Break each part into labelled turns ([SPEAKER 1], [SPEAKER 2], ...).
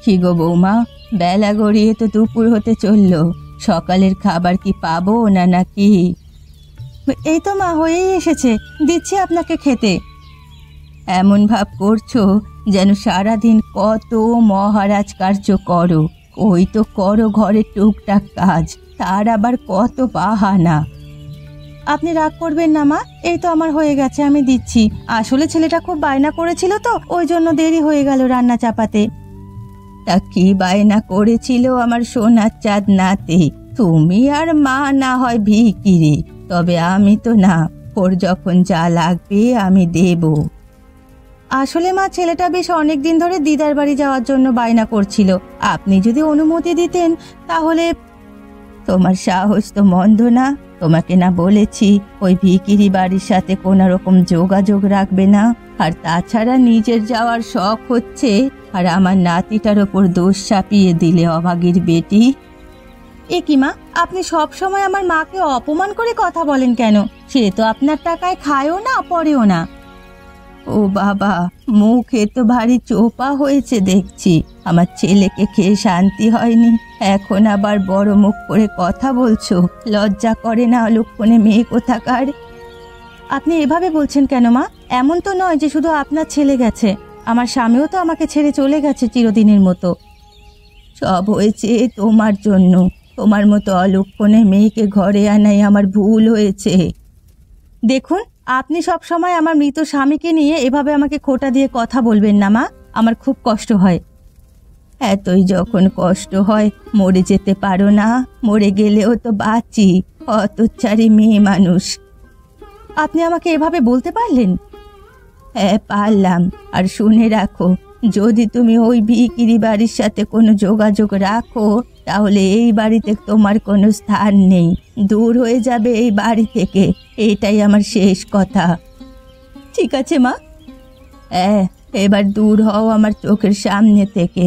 [SPEAKER 1] কি গো বৌমা, বেলা গড়িয়ে তো দুপুর হতে চললো, সকালের খাবার কি পাবো না নাকি? এই তো মা, হয়েই এসেছে, দিচ্ছি আপনাকে খেতে। এমন ভাব করছো যেন সারাদিন কত মহারাজ কার্য করো। ওই তো করো ঘরের টুকটাক কাজ, তার আবার কত বাহানা। আপনি রাগ করবেন না মা, এই তো আমার হয়ে গেছে, আমি দিচ্ছি। আসলে ছেলেটা খুব বায়না করেছিল তো, ওই জন্য দেরি হয়ে গেল রান্না চাপাতে। তা কি বায়না করেছিল আমার সোনার চাঁদ নাতি? তুমি আর মা না হয় ভিখিরি, তবে আমি তো না। ওর যখন যা লাগবে আমি দেব। আসলে মা, ছেলেটা বেশ অনেক দিন ধরে দিদার বাড়ি যাওয়ার জন্য বায়না করছিল। আপনি যদি অনুমতি দিতেন তাহলে। তোমার সাহস তো মন্দ না। তোমাকে না বলেছি ওই ভিখিরি বাড়ির সাথে কোনো রকম যোগাযোগ রাখবে না? আর তাছাড়া নিজের যাওয়ার শখ হচ্ছে, আর আমার নাতিটার ওপর দোষ চাপিয়ে দিলে অভাগীর বেটি। এ কি মা, আপনি সব সময় আমার মাকে অপমান করে কথা বলেন কেন? সে তো আপনার টাকায় খায়ও না, পরেও না। ও বাবা, মুখে তো ভারী চোপা হয়েছে দেখছি। আমার ছেলেকে খেয়ে শান্তি হয়নি, এখন আবার বড় মুখ করে কথা বলছো? লজ্জা করে না অলক্ষণে মেয়ে কোথাকার? আপনি এভাবে বলছেন কেন মা? এমন তো নয় যে শুধু আপনার ছেলে গেছে, আমার স্বামীও তো আমাকে ছেড়ে চলে গেছে চিরদিনের মতো। সব হয়েছে তোমার জন্য। তোমার মতো অলক্ষণে মেয়েকে ঘরে আনাই আমার ভুল হয়েছে। দেখুন, আপনি সব সময় আমার মৃত স্বামীকে নিয়ে এভাবে আমাকে খোঁটা দিয়ে কথা বলবেন না মা, আমার খুব কষ্ট হয়। এতই যখন কষ্ট হয়, মরে যেতে পারো না? মরে গেলেও তো বাঁচি, হতচ্ছাড়ি মেয়ে মানুষ। আপনি আমাকে এভাবে বলতে পারলেন? হ্যাঁ পারলাম। আর শুনে রাখো, যদি তুমি ওই ভিখিরি বাড়ির সাথে কোনো যোগাযোগ রাখো, তাহলে এই বাড়িতে তোমার কোনো স্থান নেই। দূর হয়ে যাবে এই বাড়ি থেকে, এটাই আমার শেষ কথা। ঠিক আছে মা। হ্যাঁ, এবার দূর হও আমার চোখের সামনে থেকে।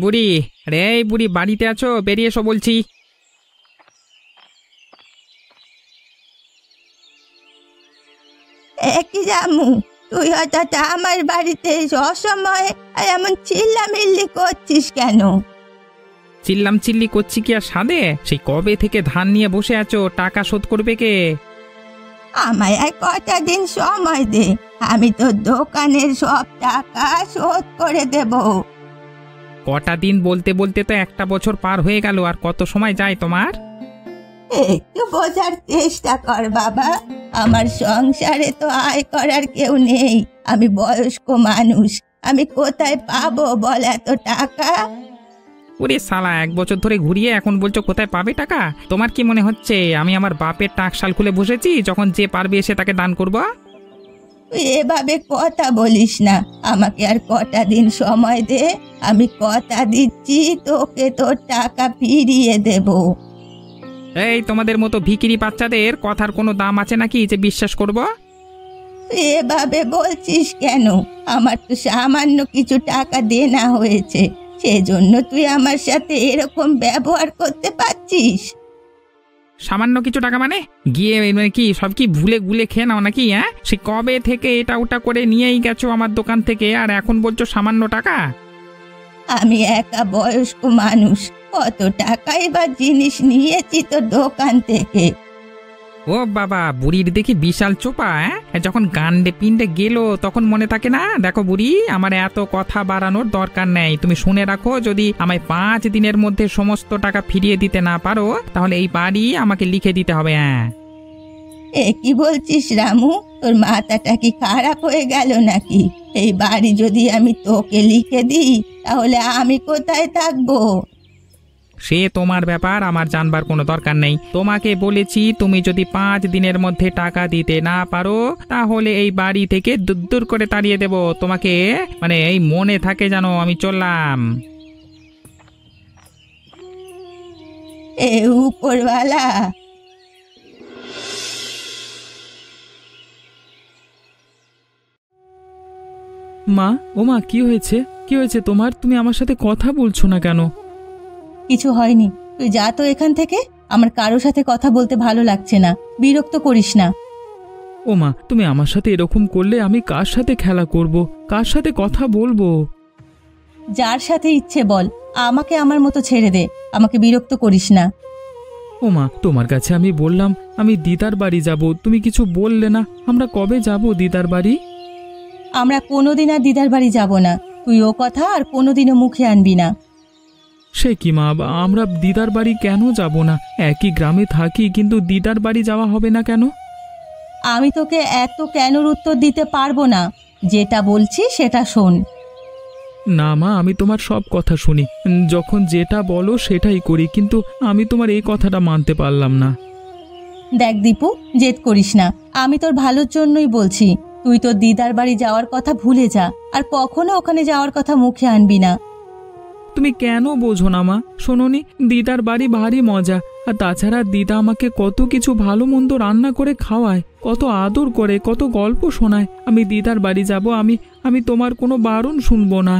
[SPEAKER 2] বুড়ি, রে বুড়ি, বাড়িতে আছো? বেরিয়ে এসো বলছি।
[SPEAKER 1] একই জামু, তুই হঠাৎ আমার বাড়িতে অসময়ে এমন চিল্লামিল্লি করছিস কেন?
[SPEAKER 2] চিল্লি করছি কি আর সাধে? সেই কবে থেকে ধান নিয়ে বসে আছো, টাকা শোধ করবে কে?
[SPEAKER 1] আমায় আর কটা দিন সময় দে, আমি তো দোকানের সব টাকা শোধ করে দেব।
[SPEAKER 2] কটা দিন বলতে বলতে তো একটা বছর পার হয়ে গেল, আর কত সময় যায় তোমার?
[SPEAKER 1] একটু বোঝার চেষ্টা কর বাবা, আমার সংসারে তো আয় করার কেউ নেই। আমি বয়স্ক মানুষ, আমি কোথায় পাবো বল এত টাকা?
[SPEAKER 2] ওরে শালা, 1 বছর ধরে ঘুরিয়ে এখন বলছো কোথায় পাবে টাকা? তোমার কি মনে হচ্ছে আমি আমার বাপের টাকশাল খুলে বসেছি, যখন যে পারবে এসে তাকে দান করবো?
[SPEAKER 1] তুই এভাবে কথা বলিস না, আমাকে আর কটা দিন সময় দে। আমি কথা দিচ্ছি তোকে তোর টাকা ফিরিয়ে দেব।
[SPEAKER 2] এই তোমাদের মতো ভিখিরি বাচ্চাদের কথার কোনো দাম আছে নাকি যে বিশ্বাস করব?
[SPEAKER 1] তুই এভাবে বলছিস কেন? আমার তো সামান্য কিছু টাকা দেনা হয়েছে, সেজন্য তুই আমার সাথে এরকম ব্যবহার করতে পারছিস?
[SPEAKER 2] সামান্য কিছু টাকা মানে গিয়ে মানে কি সব কি ভুলে গুলে খেয়ে নাও নাকি? হ্যাঁ, সে কবে থেকে এটা ওটা করে নিয়েই গেছো আমার দোকান থেকে, আর এখন বলছো সামান্য টাকা?
[SPEAKER 1] আমি একা বয়স্ক মানুষ, কত টাকাই বা জিনিস নিয়েছি তো দোকান থেকে।
[SPEAKER 2] ও বাবা, বুড়ির দেখি বিশাল চোপা। যখন গান্ডে পিন্ডে গেল তখন মনে থাকে না? দেখো বুড়ি, আমার এত কথা বাড়ানোর দরকার নেই, তুমি শুনে রাখো, যদি আমায় 5 দিনের মধ্যে সমস্ত টাকা ফিরিয়ে দিতে না পারো, তাহলে এই বাড়ি আমাকে লিখে দিতে হবে। হ্যাঁ।
[SPEAKER 1] এ কি বলছিস রামু? তোর মাথাটা কি খারাপ হয়ে গেল নাকি? এই বাড়ি যদি আমি তোকে লিখে দিই, তাহলে আমি কোথায় থাকবো?
[SPEAKER 2] সে তোমার ব্যাপার, আমার জানবার কোনো দরকার নেই। তোমাকে বলেছি, তুমি যদি 5 দিনের মধ্যে টাকা দিতে না পারো, তাহলে এই বাড়ি থেকে দূর করে তাড়িয়ে দেব তোমাকে। মানে এই মনে থাকে জানো, আমি চললাম।
[SPEAKER 1] এ উপরওয়ালা।
[SPEAKER 3] মা, ও মা, কি হয়েছে? কি হয়েছে তোমার? তুমি আমার সাথে কথা বলছো না কেন?
[SPEAKER 1] কিছু হয়নি, তুই যা তো এখান থেকে। আমার কারোর সাথে কথা বলতে ভালো লাগছে না, বিরক্ত করিস না।
[SPEAKER 3] ও ও মা, তুমি আমার সাথে এরকম করলে আমি কার সাথে খেলা করব, কার সাথে কথা বলবো?
[SPEAKER 1] যার সাথে ইচ্ছে বল, আমাকে আমার মতো ছেড়ে দে, আমাকে বিরক্ত করিস না।
[SPEAKER 3] ও মা, তোমার কাছে আমি বললাম আমি দিদার বাড়ি যাব, তুমি কিছু বললে না। আমরা কবে যাব দিদার বাড়ি?
[SPEAKER 1] আমরা কোনোদিন আর দিদার বাড়ি যাব না, তুই ও কথা আর কোনোদিনও মুখে আনবি না।
[SPEAKER 3] সে কি মা, আমরা দিদার বাড়ি কেন যাব না? একই গ্রামে থাকি, কিন্তু দিদার বাড়ি যাওয়া হবে না কেন?
[SPEAKER 1] আমি তোকে এত কেনর উত্তর দিতে পারবো না, যেটা বলছি সেটা শোন।
[SPEAKER 3] না মা, আমি তোমার সব কথা শুনি, যখন যেটা বলো সেটাই করি, কিন্তু আমি তোমার এই কথাটা মানতে পারলাম না।
[SPEAKER 1] দেখ দীপু, জেদ করিস না, আমি তোর ভালোর জন্যই বলছি। তুই তোর দিদার বাড়ি যাওয়ার কথা ভুলে যা, আর কখনো ওখানে যাওয়ার কথা মুখে আনবি না।
[SPEAKER 3] তুমি কেন বোঝো না মা? শোনোনি, দিদার বাড়ি ভারী মজা, আর তাছাড়া দিদা আমাকে কত কিছু ভালো মন্দ রান্না করে খাওয়ায়, কত আদর করে, কত গল্প শোনায়। আমি দিদার বাড়ি যাব, আমি তোমার কোনো বারণ শুনবো না।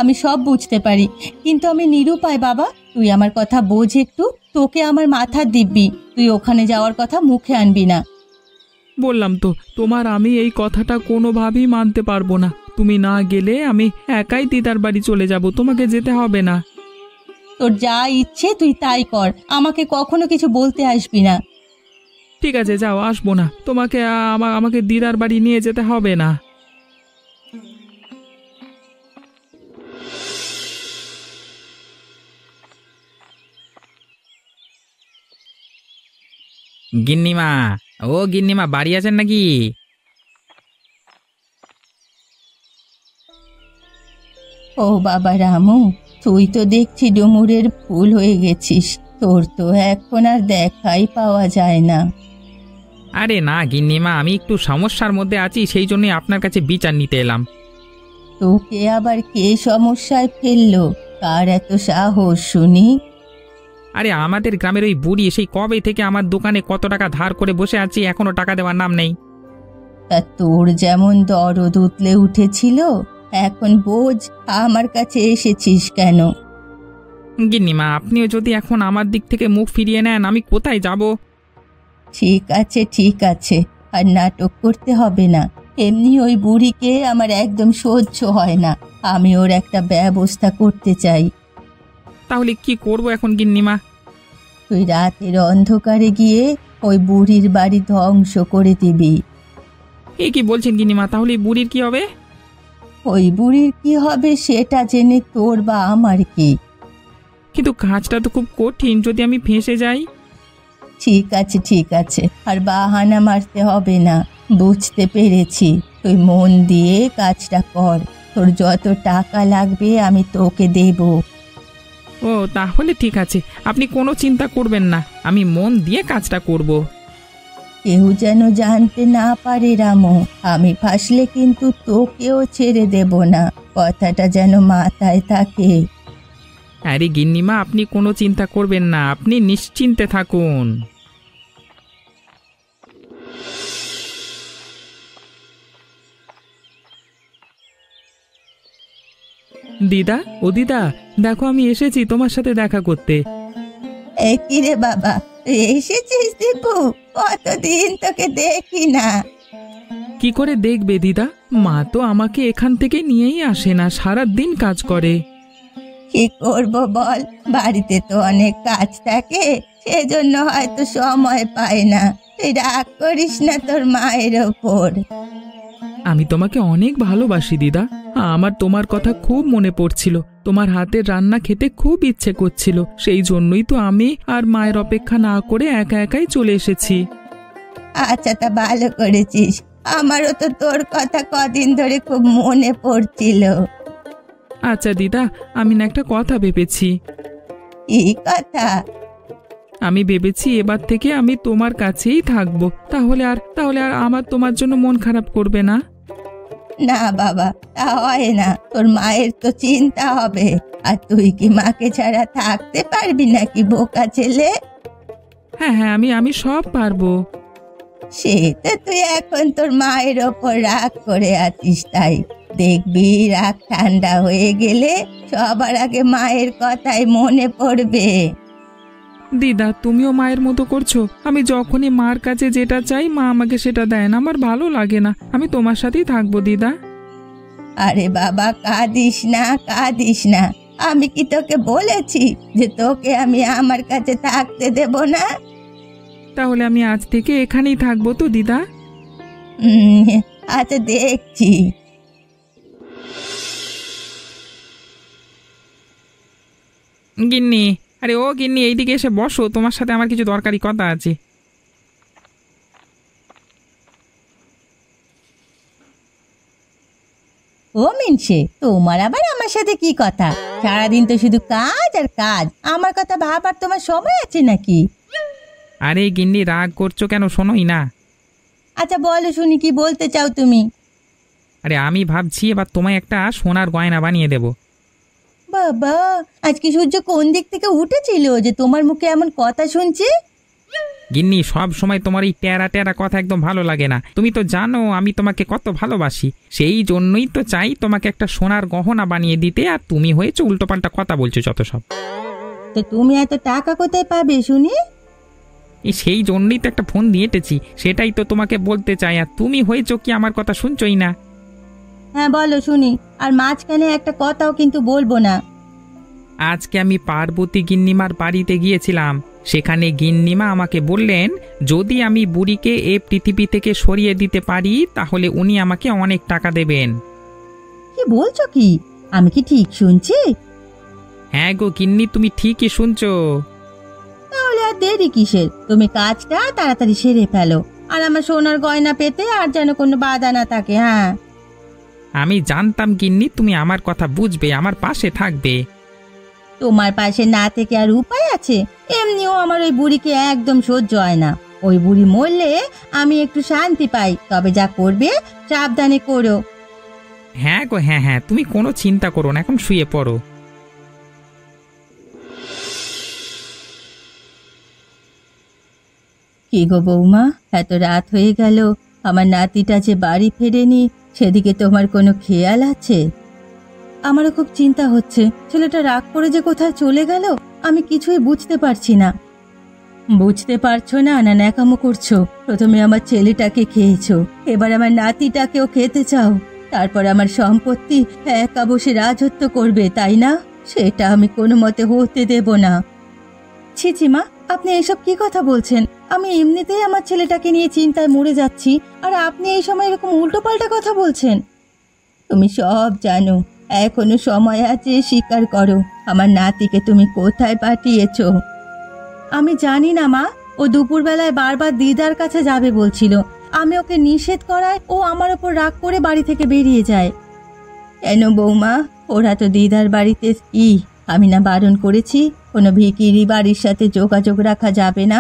[SPEAKER 1] আমি সব বুঝতে পারি, কিন্তু আমি নিরুপায় বাবা। তুই আমার কথা বোঝ একটু, তোকে আমার মাথার দিব্যি, তুই ওখানে যাওয়ার কথা মুখে আনবি না।
[SPEAKER 3] বললাম তো তোমার, আমি এই কথাটা কোনোভাবেই মানতে পারবো না। তুমি না গেলে আমি একাই দিদার বাড়ি চলে যাব, তোমাকে যেতে হবে না।
[SPEAKER 1] তোর যা ইচ্ছে তুই তাই কর, আমাকে কখনো কিছু বলতে আসবি না।
[SPEAKER 3] ঠিক আছে, যাও, আসবো না। তোমাকে আমাকে দিদার বাড়ি নিয়ে যেতে হবে না।
[SPEAKER 2] গিন্নিমা, ও গিন্নিমা, বাড়ি আছেন নাকি?
[SPEAKER 1] ও বাবা রামু, তুই তো দেখছি ডুমুরের ফুল হয়ে গেছিস, তোর তো এখন আর দেখাই পাওয়া যায় না।
[SPEAKER 2] আরে না গিন্নিমা, আমি একটু সমস্যার মধ্যে আছি, সেই জন্যই আপনার কাছে বিচার নিতে এলাম।
[SPEAKER 1] তোকে আবার কে সমস্যায় ফেললো? কার এত সাহস শুনি?
[SPEAKER 2] আরে আমাদের গ্রামের ওই বুড়ি সেই কবে থেকে আমার দোকানে কত টাকা ধার করে বসে আছি, এখনো টাকা দেওয়ার নাম নেই।
[SPEAKER 1] তা তোর যেমন দরদ উতলে উঠেছিল, এখন বোঝ আমার কাছে এসেছিস কেন?
[SPEAKER 2] গিন্নিমা, আপনিও যদি এখন আমার দিক থেকে মুখ ফিরিয়ে নেন, আমি কোথায় যাব?
[SPEAKER 1] ঠিক আছে ঠিক আছে, আর নাটক করতে হবে না। এমনি ওই বুড়িকে আমার একদম সহ্য হয় না, আমি ওর একটা ব্যবস্থা করতে চাই।
[SPEAKER 2] তাহলে কি করব এখন গিন্নিমা?
[SPEAKER 1] তুই রাতের অন্ধকারে গিয়ে ওই বুড়ির বাড়ি ধ্বংস করে দিবি।
[SPEAKER 2] এ কি বলছেন গিন্নিমা? তাহলে এই বুড়ির কি হবে?
[SPEAKER 1] ওই বুড়ির কি হবে সেটা জেনে তোর বা আমার কি?
[SPEAKER 2] কিন্তু কাজটা তো খুব কঠিন, যদি আমি ফেঁসে যাই?
[SPEAKER 1] ঠিক আছে ঠিক আছে, আর বাহানা মারতে হবে না, বুঝতে পেরেছি। তুই মন দিয়ে কাজটা কর, তোর যত টাকা লাগবে আমি তোকে দেব।
[SPEAKER 2] ও তাহলে ঠিক আছে, আপনি কোনো চিন্তা করবেন না, আমি মন দিয়ে কাজটা করব।
[SPEAKER 1] কেউ যেন জানতে না পারে রামু, আমি ফাঁসলে কিন্তু তোকেও ছেড়ে দেব না, কথাটা যেন মাথায় থাকে।
[SPEAKER 2] আরে গিন্নিমা, আপনি কোনো চিন্তা করবেন না, আপনি নিশ্চিন্তে থাকুন।
[SPEAKER 3] দিদা, ও দিদা, দেখো আমি এসেছি তোমার সাথে দেখা করতে।
[SPEAKER 1] এ কি রে বাবা, তুই এসেছিস দীপু? কতদিন তোকে দেখি না।
[SPEAKER 3] কি করে দেখবে দিদা, মা তো আমাকে এখান থেকে নিয়েই আসে না, সারা দিন কাজ করে।
[SPEAKER 1] কি করব বল, বাড়িতে তো অনেক কাজ থাকে, সেজন্য হয়তো সময় পায় না। তুই রাগ করিস না তোর মায়ের ওপর।
[SPEAKER 3] আমি তোমাকে অনেক ভালোবাসি দিদা, আমার তোমার কথা খুব মনে পড়ছিল, তোমার হাতের রান্না খেতে খুব ইচ্ছে করছিল, সেই জন্যই তো আমি আর মায়ের অপেক্ষা না করে একা একাই চলে এসেছি।
[SPEAKER 1] আচ্ছা, তা ভালো করেছিস, আমারও তো তোর কথা কদিন ধরে খুব মনে পড়ছিল।
[SPEAKER 3] আচ্ছা দিদা, আমি না একটা কথা ভেবেছি।
[SPEAKER 1] কি কথা?
[SPEAKER 3] আমি ভেবেছি এবার থেকে আমি তোমার কাছেই থাকবো, তাহলে আর আমার তোমার জন্য মন খারাপ করবে না।
[SPEAKER 1] না বাবা, তা হয় না, তোর মায়ের তো চিন্তা হবে, আর তুই কি মাকে ছাড়া থাকতে পারবি নাকি বোকা ছেলে?
[SPEAKER 3] হ্যাঁ হ্যাঁ, আমি সব পারবো।
[SPEAKER 1] সে তো তুই এখন তোর মায়ের ওপর রাগ করে আছিস, তাই দেখবি রাগ ঠান্ডা হয়ে গেলে সবার আগে মায়ের কথাই মনে পড়বে।
[SPEAKER 3] দিদা তুমিও মায়ের মতো করছো। আমি যখনই মার কাছে যেটা চাই মা আমাকে সেটা দেয় না, আমার ভালো লাগে না। আমি তোমার সাথেই থাকবো দিদা।
[SPEAKER 1] আরে বাবা, কাঁদিস না কাঁদিস না। আমি কি তোকে বলেছি যে তোকে আমি আমার কাছে থাকতে দেব না?
[SPEAKER 3] তাহলে আমি আজ থেকে এখানেই থাকবো তো দিদা?
[SPEAKER 1] উম, আচ্ছা দেখছি।
[SPEAKER 2] গিন্নি, আরে ও গিন্নি, এইদিকে এসে বসো, তোমার সাথে আমার কিছু দরকারি কথা আছে।
[SPEAKER 1] ও মিনসে, তোমার আবার আমার সাথে কি কথা? সারাদিন তো শুধু কাজ আর কাজ, আমার কথা ভাবার তোমার সময় আছে নাকি?
[SPEAKER 2] আরে গিন্নি, রাগ করছো কেন? শোনোই না।
[SPEAKER 1] আচ্ছা বলো শুনি, কি বলতে চাও তুমি?
[SPEAKER 2] আরে আমি ভাবছি এবার তোমায় একটা সোনার গয়না বানিয়ে দেব।
[SPEAKER 1] বাবা, আজকে সূর্য কোন দিক থেকে উঠেছিল যে তোমার মুখে এমন কথা শুনছি?
[SPEAKER 2] গিন্নি, সব সময় তোমার এই টেরা টেরা কথা একদম ভালো লাগে না। তুমি তো জানো আমি তোমাকে কত ভালোবাসি, সেই জন্যই তো চাই তোমাকে একটা সোনার গহনা বানিয়ে দিতে, আর তুমি হয়েছো উল্টোপাল্টা কথা বলছো যত সব।
[SPEAKER 1] তো তুমি এত টাকা কোথায় পাবে শুনি?
[SPEAKER 2] সেই জন্যই তো একটা ফোন দিয়ে এঁটেছি, সেটাই তো তোমাকে বলতে চাই, আর তুমি হয়েছো কি আমার কথা শুনছই না।
[SPEAKER 1] হ্যাঁ বলো শুনি, আর মাঝখানে একটা কথাও কিন্তু বলবো না।
[SPEAKER 2] আজকে আমি পার্বতী গিন্নিমার বাড়িতে গিয়েছিলাম, সেখানে গিন্নিমা আমাকে বললেন যদি আমি বুড়িকে এ পৃথিবী থেকে সরিয়ে দিতে পারি তাহলে উনি আমাকে অনেক টাকা দেবেন।
[SPEAKER 1] কি বলছো কি? আমি কি ঠিক শুনছি?
[SPEAKER 2] হ্যাঁ গো গিন্নি, তুমি ঠিকই শুনছো।
[SPEAKER 1] তাহলে আর দেরি কিসের? তুমি কাজটা তাড়াতাড়ি সেরে ফেলো, আর আমার সোনার গয়না পেতে আর যেন কোনো বাধা না থাকে। হ্যাঁ,
[SPEAKER 2] আমি জানতাম গিন্নি তুমি আমার কথা বুঝবে, আমার পাশে থাকবে।
[SPEAKER 1] তোমার পাশে না থেকে আর উপায় আছে? এমনিও আমার ওই বুড়িকে একদম সহ্য হয় না। ওই বুড়ি মরলে আমি একটু শান্তি পাই, তবে যা করবে সাবধানে করো।
[SPEAKER 2] হ্যাঁ গো হ্যাঁ হ্যাঁ, তুমি কোনো চিন্তা করো না, এখন শুয়ে পড়ো।
[SPEAKER 1] কি গো বৌমা, এত রাত হয়ে গেল, আমার নাতিটা যে বাড়ি ফেরেনি সেদিকে তোমার কোনো খেয়াল আছে? আমারও খুব চিন্তা হচ্ছে, ছেলেটা রাগ করে যে কোথায় চলে গেল আমি কিছুই বুঝতে পারছি না। বুঝতে পারছো না, না ন্যাকামো করছো? প্রথমে আমার ছেলেটাকে খেয়েছো, এবার আমার নাতিটাকেও খেতে চাও, তারপর আমার সম্পত্তি একা বসে রাজত্ব করবে, তাই না? সেটা আমি কোনো মতে হতে দেব না। ছি ছি মা, আপনি এইসব কি কথা বলছেন? আমি এমনিতেই আমার ছেলেটাকে নিয়ে চিন্তায় মরে যাচ্ছি, আর আপনি এই সময় এরকম উল্টোপাল্টা কথা বলছেন। তুমি সব জানো, এখনো সময় আছে, স্বীকার করো আমার নাতিকে তুমি কোথায় পাঠিয়েছো? আমি জানি না মা, ও দুপুরবেলায় বারবার দিদার কাছে যাবে বলছিল, আমি ওকে নিষেধ করায় ও আমার ওপর রাগ করে বাড়ি থেকে বেরিয়ে যায়। কেন বৌমা, ওরা তো দিদার বাড়িতে কি? আমি না বারণ করেছি কোনো ভিখিরি বাড়ির সাথে যোগাযোগ রাখা যাবে না?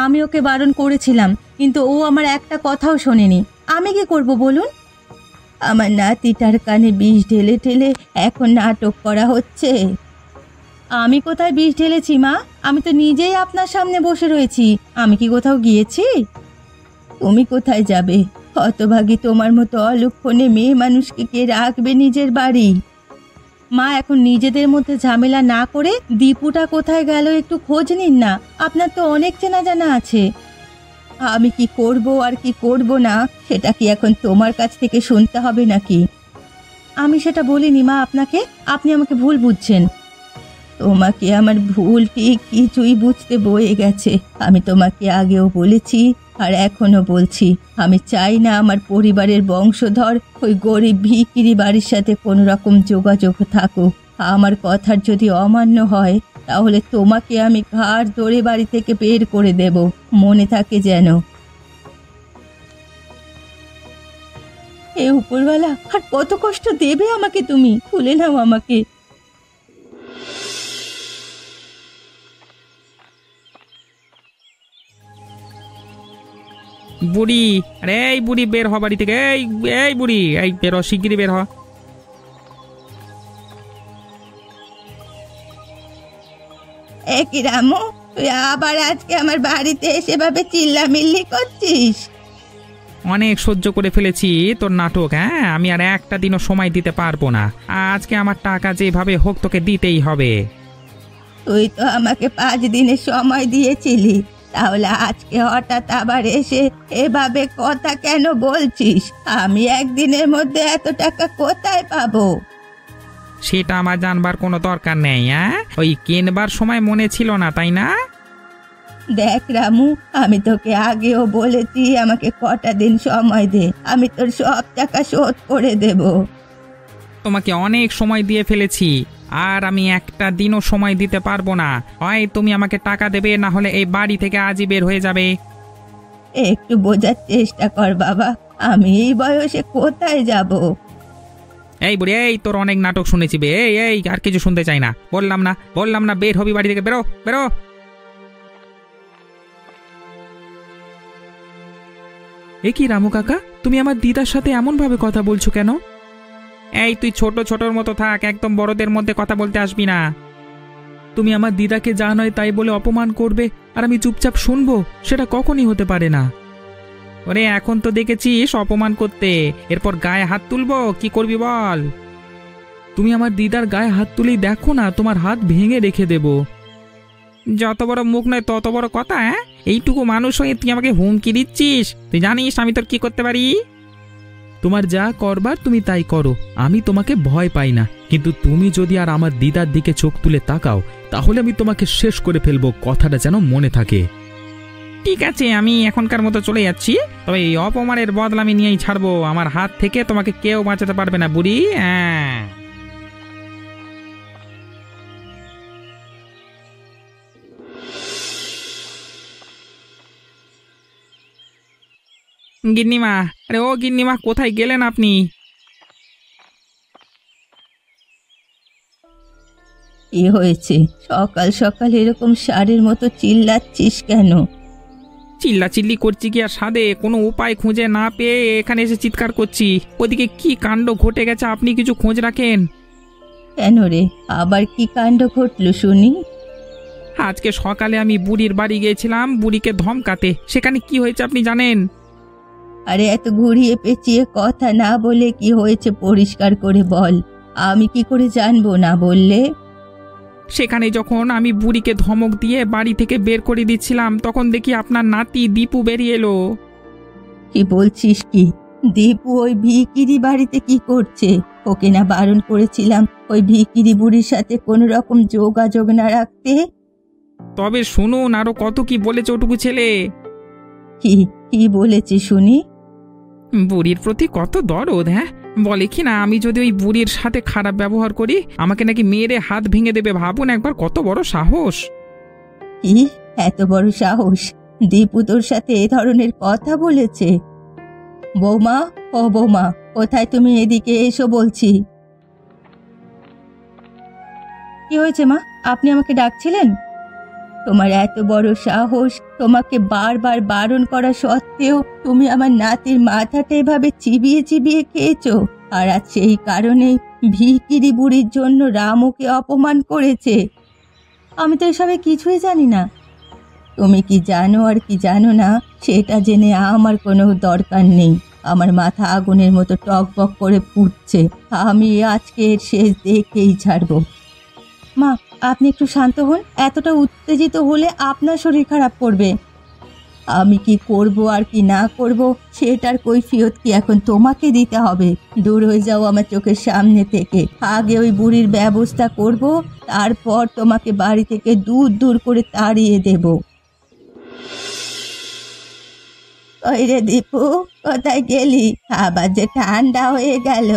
[SPEAKER 1] আমি ওকে বারণ করেছিলাম, কিন্তু ও আমার একটা কথাও শোনেনি। আমি কি করব বলুন? আমার নাতিটার কানে বিষ ঢেলে ঢেলে এখন নাটক করা হচ্ছে। আমি কোথায় বিষ ঢেলেছি মা? আমি তো নিজেই আপনার সামনে বসে রয়েছি, আমি কি কোথাও গিয়েছি? তুমি কোথায় যাবে? হতভাগী তোমার মতো অলক্ষণে মেয়ে মানুষকে কে রাখবে নিজের বাড়ি? মা, এখন নিজেদের মধ্যে ঝামেলা না করে দীপুটা কোথায় গেল একটু খোঁজ নিন না, আপনার তো অনেক চেনা জানা আছে। আমি কি করব আর কি করব না সেটা কি এখন তোমার কাছ থেকে শুনতে হবে নাকি? আমি সেটা বলিনি মা আপনাকে, আপনি আমাকে ভুল বুঝছেন। তোমাকে আমার ভুল ঠিক কিছুই বুঝতে বয়ে গেছে। আমি তোমাকে আগেও বলেছি আর এখনো বলছি, আমি চাই না আমার পরিবারের বংশধর ওই গরিব ভিখিরি বাড়ির সাথে কোনো রকম যোগাযোগ থাকুক। আমার কথার যদি অমান্য হয় তাহলে তোমাকে আমি ঘাড় ধরে বাড়ি থেকে বের করে দেব, মনে থাকে যেন। এ উপরওয়ালা, আর কত কষ্ট দেবে আমাকে তুমি? তুলে নাও আমাকে।
[SPEAKER 2] বুড়ি, আরে এই বুড়ি বের হ বাড়ি থেকে, এই এই বুড়ি, এই বের হ, শিগগিরই বের হ।
[SPEAKER 1] একই রামু, তুই আবার আজকে আমার বাড়িতে এসে ভাবে চিল্লামিল্লি করছিস?
[SPEAKER 2] অনেক সহ্য করে ফেলেছি তোর নাটক। হ্যাঁ, আমি আর একটা দিনও সময় দিতে পারবো না, আজকে আমার টাকা যেভাবে হোক তোকে দিতেই হবে।
[SPEAKER 1] তুই তো আমাকে 5 দিনের সময় দিয়েছিলি, তাহলে আজকে হঠাৎ আবার এসে এভাবে কথা কেন বলছিস? আমি একদিনের মধ্যে এত টাকা কোথায় পাবো?
[SPEAKER 2] সেটা আমার জানবার কোনো দরকার নেই। ওই কেনবার সময় মনে ছিল না, তাই না?
[SPEAKER 1] দেখ রামু, আমি তোকে আগেও বলেছি আমাকে কটা দিন সময় দে, আমি তোর সব টাকা শোধ করে দেব।
[SPEAKER 2] তোমাকে অনেক সময় দিয়ে ফেলেছি, আর আমি একটা দিনও সময় দিতে পারবো না। হয় তুমি আমাকে টাকা দেবে, না হলে এই বাড়ি থেকে আজই বের হয়ে যাবে।
[SPEAKER 1] একটু বোঝার চেষ্টা কর বাবা, আমি এই বয়সে কোথায় যাব?
[SPEAKER 2] এই বুড়ি, এই তোর অনেক নাটক শুনেছি বে। এই আর কিছু শুনতে চাই না। বললাম না বের হবি বাড়ি থেকে। বেরো বেরো।
[SPEAKER 3] এ কি রামু কাকা, তুমি আমার দিদার সাথে এমন ভাবে কথা বলছো কেন?
[SPEAKER 2] এই তুই ছোটর মতো থাক, একদম বড়দের মধ্যে কথা বলতে আসবি না।
[SPEAKER 3] তুমি আমার দিদাকে যা নয় তাই বলে অপমান করবে আর আমি চুপচাপ শুনবো? সেটা কখনই হতে পারে না।
[SPEAKER 2] ওরে, এখন তো দেখেছিস অপমান করতে, এরপর গায়ে হাত তুলবো, কি করবি বল?
[SPEAKER 3] তুমি আমার দিদার গায়ে হাত তুলেই দেখো না, তোমার হাত ভেঙে রেখে দেব।
[SPEAKER 2] যত বড় মুখ নয় তত বড় কথা। এইটুকু মানুষ হয়ে তুই আমাকে হুমকি দিচ্ছিস? তুই জানিস আমি তোর কি করতে পারি?
[SPEAKER 3] তোমার যা করবার তুমি তাই করো, আমি তোমাকে ভয় পাই না। কিন্তু তুমি যদি আর আমার দিদার দিকে চোখ তুলে তাকাও, তাহলে আমি তোমাকে শেষ করে ফেলবো, কথাটা যেন মনে থাকে।
[SPEAKER 2] ঠিক আছে, আমি এখনকার মতো চলে যাচ্ছি, তবে এই অপমানের বদলা আমি নিয়েই ছাড়বো। আমার হাত থেকে তোমাকে কেউ বাঁচাতে পারবে না বুড়ি। গিন্নিমা, আরে ও গিন্নিমা, কোথায় গেলেন আপনি?
[SPEAKER 1] কি হয়েছে? সকাল সকাল এরকম ষাঁড়ের মতো চিল্লাচ্ছিস কেন?
[SPEAKER 2] চিল্লাচিল্লি করছি কি আর সাধে? কোনো উপায় খুঁজে না পেয়ে এখানে এসে চিৎকার করছি। ওদিকে কি কাণ্ড ঘটে গেছে, আপনি কিছু খোঁজ রাখেন?
[SPEAKER 1] কেন রে, আবার কি কাণ্ড ঘটলো শুনি?
[SPEAKER 2] আজকে সকালে আমি বুড়ির বাড়ি গিয়েছিলাম বুড়িকে ধমকাতে। সেখানে কি হয়েছে আপনি জানেন?
[SPEAKER 1] আরে এত ঘুরিয়ে পেঁচিয়ে কথা না বলে কি হয়েছে পরিষ্কার করে বল, আমি কি করে জানবো না বললে?
[SPEAKER 2] সেখানে যখন আমি বুড়িকে ধমক দিয়ে বাড়ি থেকে বের করে দিচ্ছিলাম, তখন দেখি আপনার নাতি দীপু বেরিয়ে এলো।
[SPEAKER 1] কি বলছিস কি? দীপু ওই ভিকিরি বাড়িতে কি করছে? ওকে না বারণ করেছিলাম ওই ভিকিরি বুড়ির সাথে কোনো রকম যোগাযোগ না রাখতে?
[SPEAKER 2] তবে শুনুন, আরো কত কি বলেছে ওটুকু ছেলে।
[SPEAKER 1] কি কি বলেছে শুনি?
[SPEAKER 2] বুড়ির প্রতি কত দরদ। বলে কি না, আমি যদি ওই বুড়ির সাথে খারাপ ব্যবহার করি আমাকে নাকি মেরে হাত ভেঙে দেবে। ভাবুন একবার, কত বড় সাহস!
[SPEAKER 1] কি এত বড় সাহস? দীপু তোর সাথে এ ধরনের কথা বলেছে? বৌমা, ও বৌমা, কোথায় তুমি? এদিকে এসো বলছি। কি হয়েছে মা, আপনি আমাকে ডাকছিলেন? তোমার এত বড় সাহস, তোমাকে বারবার বারণ করা সত্ত্বেও তুমি আমার নাতির মাথাটা এভাবে চিবিয়ে চিবিয়ে খেয়েছো। আর আজ সেই কারণেই ভিকিরি বুড়ির জন্য রামুকে অপমান করেছে। আমি তো এসবে কিছুই জানি না। তুমি কি জানো আর কি জানো না সেটা জেনে আমার কোনো দরকার নেই। আমার মাথা আগুনের মতো টকবক করে ফুটছে। আমি আজকে এর শেষ দেখেই ছাড়বো। মা, আপনি একটু শান্ত হন। এতটা উত্তেজিত হলে আপনার শরীর খারাপ করবে। আমি কি করব আর কি না করব সেটার কৈফিয়ত কি এখন তোমাকে দিতে হবে? দূর হয়ে যাও আমার চোখের সামনে থেকে। আগে ওই বুড়ির ব্যবস্থা করব, তারপর তোমাকে বাড়ি থেকে দূর দূর করে তাড়িয়ে দেব। ওই রে দীপু, কোথায় গেলি? আবার যে ঠান্ডা হয়ে গেল।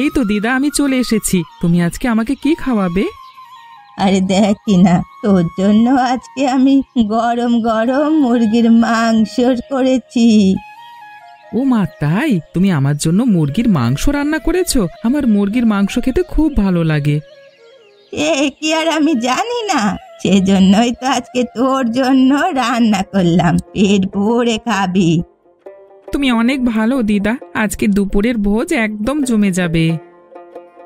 [SPEAKER 3] এই তো দিদা, আমি চলে এসেছি। তুমি আজকে আমাকে কি খাওয়াবে?
[SPEAKER 1] আরে দেখি না, তোর জন্য আজকে আমি গরম গরম মুরগির মাংস করেছি।
[SPEAKER 3] ও মা, তাই? তুমি আমার জন্য মুরগির মাংস রান্না করেছো? আমার মুরগির মাংস খেতে খুব ভালো লাগে।
[SPEAKER 1] এ কি আর আমি জানি না? সেজন্যই তো আজকে তোর জন্য রান্না করলাম, পেট ভরে খাবি।
[SPEAKER 2] তুমি অনেক ভালো দিদা, আজকে দুপুরের ভোজ একদম জমে যাবে।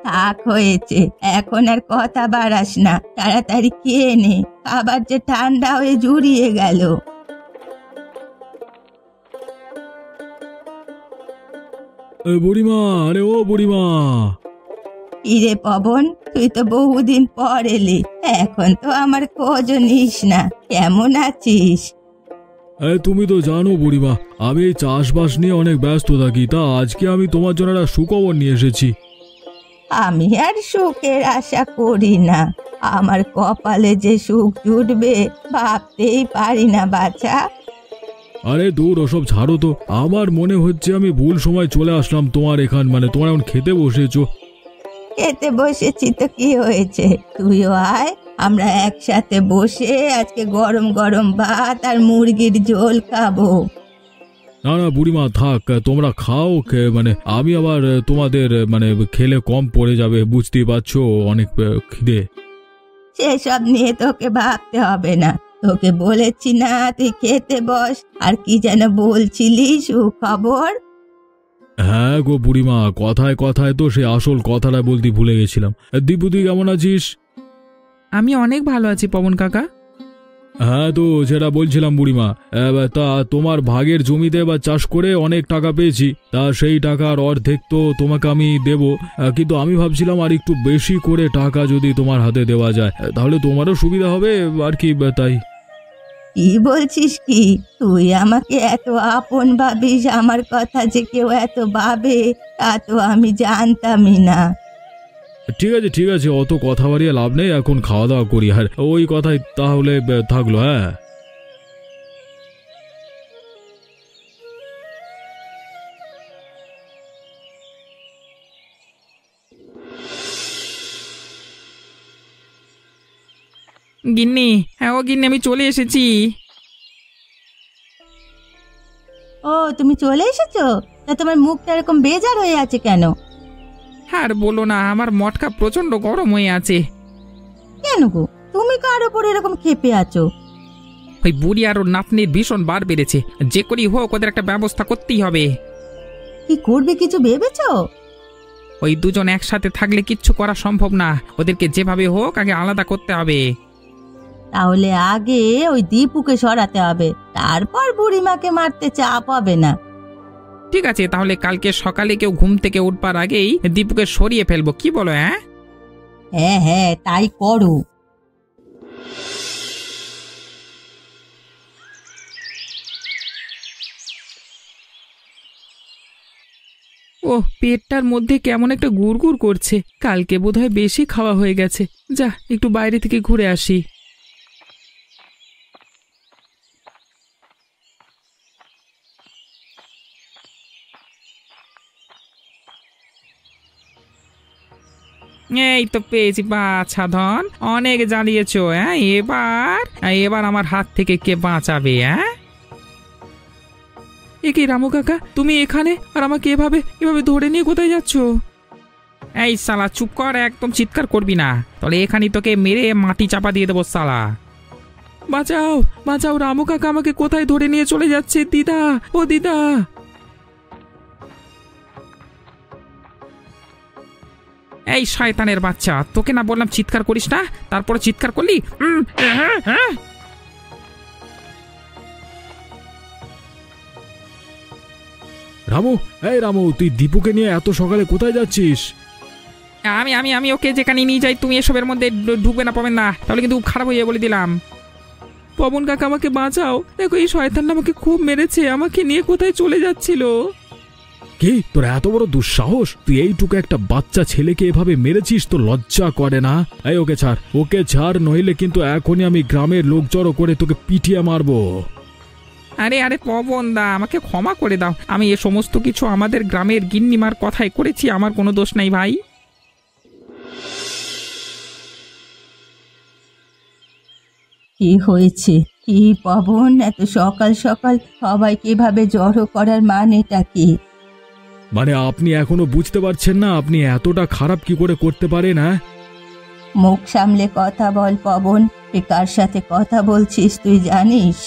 [SPEAKER 1] থাক, হয়েছে, এখন আর কথা বাড়াস না, তাড়াতাড়ি খেয়ে নে, খাবার যে ঠান্ডা হয়ে জুড়িয়ে গেল।
[SPEAKER 3] বুড়িমা, আরে ও বুড়িমা।
[SPEAKER 1] ইরে পবন, তুই তো বহুদিন পর এলি, এখন তো আমার খোঁজও নিস না। কেমন আছিস?
[SPEAKER 3] তুমি তো জানো বুড়িমা, আমি এই চাষবাস নিয়ে অনেক ব্যস্ত থাকি। তা আজকে আমি তোমার জন্য একটা সুখবর নিয়ে এসেছি।
[SPEAKER 1] আমি আর সুখের আশা করি না। আমার কপালে যে সুখ জুটবে ভাবতেই পারি না বাছা।
[SPEAKER 3] আরে দূর, ওসব ছাড়ো তো। আমার মনে হচ্ছে আমি ভুল সময় চলে আসলাম তোমার এখান, মানে তোমার এখন খেতে বসেছো।
[SPEAKER 1] খেতে বসেছি তো কি হয়েছে, তুইও আয়, আমরা একসাথে বসে আজকে গরম গরম ভাত আর মুরগির ঝোল খাবো।
[SPEAKER 3] না না বুড়িমা, থাক, তোমরা খাও। মানে আমি আবার তোমাদের মানে খেলে কম পড়ে যাবে, বুঝতেই পারছো, অনেক খিদে।
[SPEAKER 1] সেসব নিয়ে তোকে ভাবতে হবে না, তোকে বলেছি না তুই খেতে বস। আর কি যেন বলছিলি সুখবর?
[SPEAKER 3] হ্যাঁ গো বুড়িমা, কথায় কথায় তো সে আসল কথাটা বলতে ভুলে গেছিলাম। দীপু, তুই কেমন আছিস?
[SPEAKER 2] আমি অনেক ভালো আছি পবন কাকা।
[SPEAKER 3] হ্যাঁ, তো যেটা বলছিলাম বুড়িমা, তা তোমার ভাগের জমিতে বা চাষ করে অনেক টাকা পেয়েছি। তা সেই টাকার অর্ধেক তো তোমাকে আমি দেব, কিন্তু আমি ভাবছিলাম আর একটু বেশি করে টাকা যদি তোমার হাতে দেওয়া যায় তাহলে তোমারও সুবিধা হবে আর কি। তাই।
[SPEAKER 1] কি বলছিস কি? তুই আমাকে এত আপন ভাবিস, আমার কথা যে কেউ এত ভাবে তা তো আমি জানতামই না।
[SPEAKER 3] ঠিক আছে ঠিক আছে, অত কথা বাড়িয়ে লাভ নেই, এখন খাওয়া দাওয়া করি। আর ওই কথাই তাহলে থাকলো। হ্যাঁ,
[SPEAKER 2] গিন্নি, হ্যাঁ ও গিন্নি, আমি চলে এসেছি।
[SPEAKER 1] ও, তুমি চলে এসেছো? তা তোমার মুখটা এরকম বেজার হয়ে আছে কেন?
[SPEAKER 2] আর বলো না, আমার মটকা প্রচন্ড গরম হয়ে আছে।
[SPEAKER 1] কেন গো, তুমি কার ওপর এরকম ক্ষেপে আছো?
[SPEAKER 2] ওই বুড়ি আর ওর নাতনির ভীষণ বার বেড়েছে, যে করেই হোক ওদের একটা ব্যবস্থা করতেই হবে।
[SPEAKER 1] কি করবে কিছু ভেবেছো?
[SPEAKER 2] ওই দুজন একসাথে থাকলে কিচ্ছু করা সম্ভব না, ওদেরকে যেভাবে হোক আগে আলাদা করতে হবে।
[SPEAKER 1] তাহলে আগে ওই দীপুকে সরাতে হবে, তারপর বুড়িমাকে মারতে চাপ হবে না।
[SPEAKER 2] ঠিক আছে, তাহলে কালকে সকালে কেউ ঘুম থেকে উঠবার আগেই দীপুকে সরিয়ে ফেলবো, কি বলো? হ্যাঁ
[SPEAKER 1] হ্যাঁ হ্যাঁ, তাই করো।
[SPEAKER 2] ও, পেটটার মধ্যে কেমন একটা গুড়গুড় করছে, কালকে বোধহয় বেশি খাওয়া হয়ে গেছে। যা, একটু বাইরে থেকে ঘুরে আসি। এই তো পেয়েছি বাছা ধন, অনেক জ্বালিয়েছ। হ্যাঁ, এবার এবার আমার হাত থেকে কে বাঁচাবে? হ্যাঁ, এ কি রামু কাকা, তুমি এখানে আর আমাকে এভাবে এভাবে ধরে নিয়ে কোথায় যাচ্ছ? এই শালা চুপ কর, একদম চিৎকার করবি না, তাহলে এখানে তোকে মেরে মাটি চাপা দিয়ে দেবো শালা। বাঁচাও বাঁচাও, রামু কাকা আমাকে কোথায় ধরে নিয়ে চলে যাচ্ছে? দিদা, ও দিদা। এই শয়তানের বাচ্চা, তোকে না বললাম চিৎকার করিস না, তারপরে চিৎকার করলি।
[SPEAKER 3] রামু, এই রামু, তুই দীপুকে নিয়ে এত সকালে কোথায় যাচ্ছিস?
[SPEAKER 2] আমি আমি আমি ওকে যেখানে নিয়ে যাই তুমি এসবের মধ্যে ঢুকবে না, পাবেন না, তাহলে কিন্তু খারাপ হয়ে বলে দিলাম। পবন কাকা আমাকে বাঁচাও, দেখো এই শয়তানটা আমাকে খুব মেরেছে, আমাকে নিয়ে কোথায় চলে যাচ্ছিল।
[SPEAKER 3] কি, তোর এত বড় দুঃসাহস? তুই এইটুকু একটা বাচ্চা ছেলেকে এভাবে মেরেছিস, তো লজ্জা করে না? এই ওকে ছাড়, ওকে ছাড়, নইলে কিন্তু এখনই আমি গ্রামের লোক জড়ো করে তোকে পিটিয়ে মারবো।
[SPEAKER 2] আরে আরে পবন দা, আমাকে ক্ষমা করে দাও, আমি এ সমস্ত কিছু আমাদের গ্রামের গিন্নিমার কথাই করেছি, আমার কোনো দোষ নাই ভাই।
[SPEAKER 1] কি হয়েছে? কি পবন, এত সকাল সকাল সবাইকে এভাবে জড়ো করার মানেটা কি?
[SPEAKER 3] মানে আপনি এখনো বুঝতে পারছেন না আপনি এতটা খারাপ কি করে করতে পারেন? হ্যাঁ,
[SPEAKER 1] মুখ সামলে কথা বল পবন, তুই কার সাথে কথা বলছিস তুই জানিস?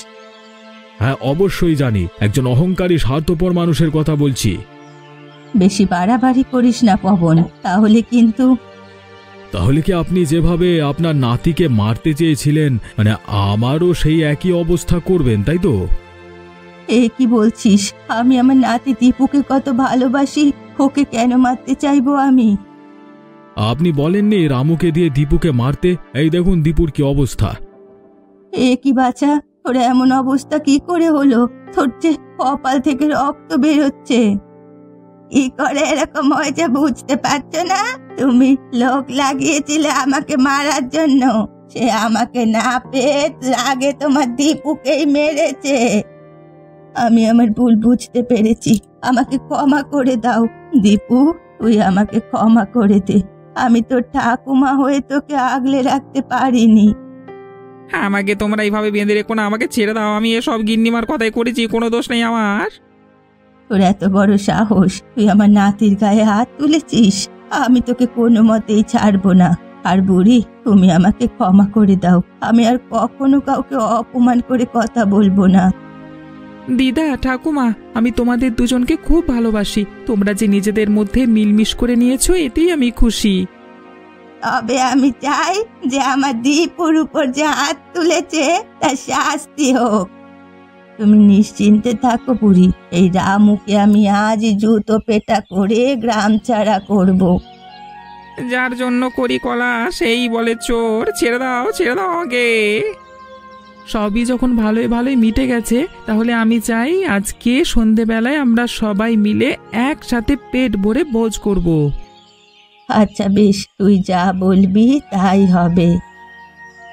[SPEAKER 3] হ্যাঁ অবশ্যই জানি, একজন অহংকারী স্বার্থপর মানুষের কথা বলছি।
[SPEAKER 1] বেশি বাড়াবাড়ি করিস না পবন, তাহলে কিন্তু।
[SPEAKER 3] তাহলে কি আপনি যেভাবে আপনার নাতিকে মারতে চেয়েছিলেন, মানে আমারও সেই একই অবস্থা করবেন, তাই তো?
[SPEAKER 1] এ কি বলছিস? আমি আমার নাতি দীপুকে কত ভালোবাসি, ওকে কেন মারতে চাইবো আমি?
[SPEAKER 4] আপনি বলেননি রামুকে দিয়ে দীপুকে মারতে? এই দেখুন দীপুর কি অবস্থা।
[SPEAKER 1] এ কি বাছা, ওর এমন অবস্থা কি করে হলো? তোর যে কপাল থেকে রক্ত বেরোচ্ছে। কি করে এরকম হয়েছে বুঝতে পারছো না? তুমি লোক লাগিয়েছিলে আমাকে মারার জন্য। সে আমাকে না পেয়ে আগে তোমার দীপুকেই মেরেছে। আমি আমার ভুল বুঝতে পেরেছি, আমাকে ক্ষমা করে দাও। দীপু, তুই আমাকে ক্ষমা করে দে। আমি তোর ঠাকুমা হয়ে তোকে আগলে রাখতে পারিনি।
[SPEAKER 2] আমাকে তোমরা এইভাবে বেঁধে রেখো না, আমাকে ছেড়ে দাও। আমি এসব গিন্নিমার কথাই করেছি, কোনো দোষ নেই আমার।
[SPEAKER 1] তোর এত বড় সাহস, তুই আমার নাতির গায়ে হাত তুলেছিস? আমি তোকে কোনো মতেই ছাড়বো না। আর বুড়ি, তুমি আমাকে ক্ষমা করে দাও। আমি আর কখনো কাউকে অপমান করে কথা বলবো না।
[SPEAKER 3] দিদা, ঠাকুমা, আমি তোমাদের দুজনকে খুব ভালোবাসি। তোমরা যে নিজেদের মধ্যে মিলমিশ করে নিয়েছো, এতেই আমি খুশি।
[SPEAKER 1] তবে আমি চাই যে আমার দীপুর উপর যে হাত তুলেছে তার শাস্তি হোক। তুমি নিশ্চিন্তে থাকো বুড়ি, এই রামুকে আমি আজ জুতো পেটা করে গ্রাম ছাড়া করব।
[SPEAKER 2] যার জন্য করি কলা সেই বলে চোর। ছেড়ে দাও, ছেড়ে দাও আমাকে।
[SPEAKER 3] সবই যখন ভালোই ভালোই মিটে গেছে, তাহলে আমি চাই আজকে সন্ধেবেলায় আমরা সবাই মিলে একসাথে পেট ভরে ভোজ করব।
[SPEAKER 1] আচ্ছা বেশ, তুই যা বলবি তাই হবে।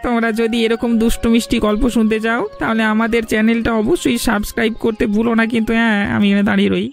[SPEAKER 2] তোমরা যদি এরকম দুষ্টু মিষ্টি গল্প শুনতে চাও তাহলে আমাদের চ্যানেলটা অবশ্যই সাবস্ক্রাইব করতে ভুলো না কিন্তু। হ্যাঁ, আমি এখানে দাঁড়িয়ে রই।